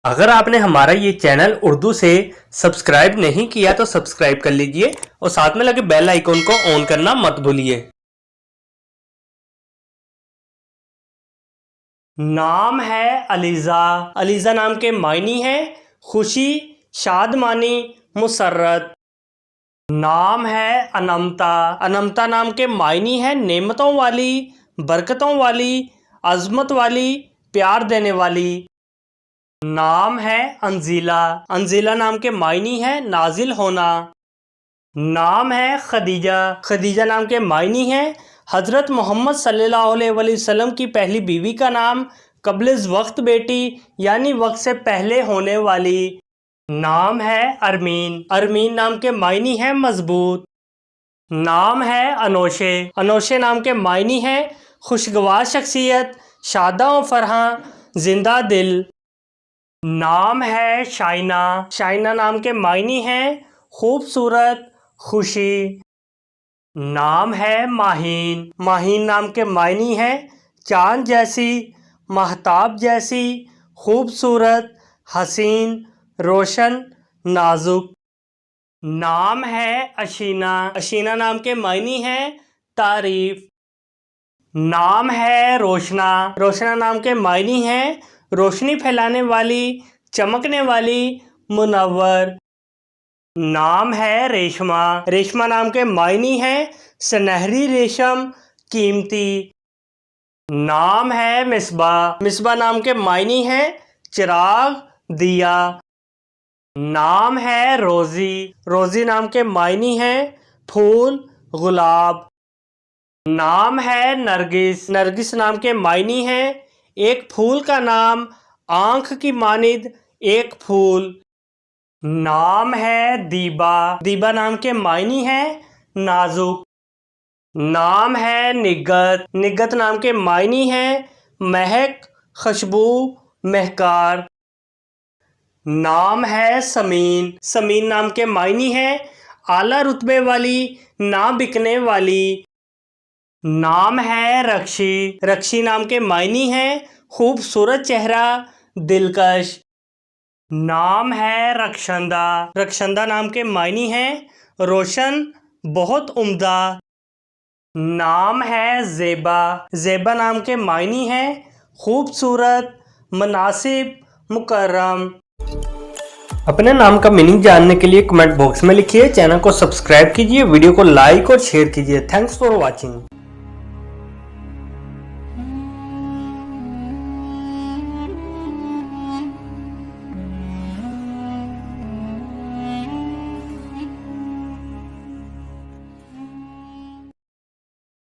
अगर आपने हमारा ये चैनल उर्दू से सब्सक्राइब नहीं किया तो सब्सक्राइब कर लीजिए और साथ में लगे बेल आइकॉन को ऑन करना मत भूलिए। नाम है अलीज़ा। अलीज़ा नाम के मायनी है खुशी, शादमानी, मुसर्रत। नाम है अनमता। अनमता नाम के मायनी है नेमतों वाली, बरकतों वाली, अजमत वाली, प्यार देने वाली। नाम है अंजीला। अंजीला नाम के मायनी है नाजिल होना। नाम है खदीजा। खदीजा नाम के मायनी है हज़रत मोहम्मद सल्लल्लाहु अलैहि वसल्लम की पहली बीवी का नाम, कब्लिज़ वक्त बेटी यानी वक्त से पहले होने वाली। नाम है अरमीन। अरमीन नाम के मायनी है मजबूत। नाम है अनोशे। अनोशे नाम के मायनी है खुशगवार शख्सियत, शादा व फरहां, जिंदा दिल। नाम है शाइना। शाइना नाम के मायनी है खूबसूरत, खुशी। नाम है माहीन। माहीन नाम के मायनी है चांद जैसी, महताब जैसी, खूबसूरत, हसीन, रोशन, नाजुक। नाम है अशीना। अशीना नाम के मायनी है तारीफ। नाम है रोशना। रोशना नाम के मायनी है रोशनी फैलाने वाली, चमकने वाली, मुनव्वर। नाम है रेशमा। रेशमा नाम के मायनी है सुनहरी रेशम, कीमती। नाम है मिसबा। मिसबा नाम के मायनी है चिराग, दिया। नाम है रोज़ी। रोज़ी नाम के मायनी है फूल, गुलाब। नाम है नरगिस। नरगिस नाम के मायनी है एक फूल का नाम, आंख की मानिद एक फूल। नाम है दीबा। दीबा नाम के मायनी है नाजुक। नाम है निगत। निगत नाम के मायनी है महक, खुशबू, महकार। नाम है समीन। समीन नाम के मायनी है आला रुतबे वाली, ना बिकने वाली। नाम है रक्षी। रक्षी नाम के मायनी है खूबसूरत चेहरा, दिलकश। नाम है रक्षंदा। रक्षंदा नाम के मायनी है रोशन, बहुत उम्दा। नाम है ज़ेबा। ज़ेबा नाम के मायनी है खूबसूरत, मुनासिब, मुकर्रम। अपने नाम का मीनिंग जानने के लिए कमेंट बॉक्स में लिखिए। चैनल को सब्सक्राइब कीजिए, वीडियो को लाइक और शेयर कीजिए। Thanks for watching.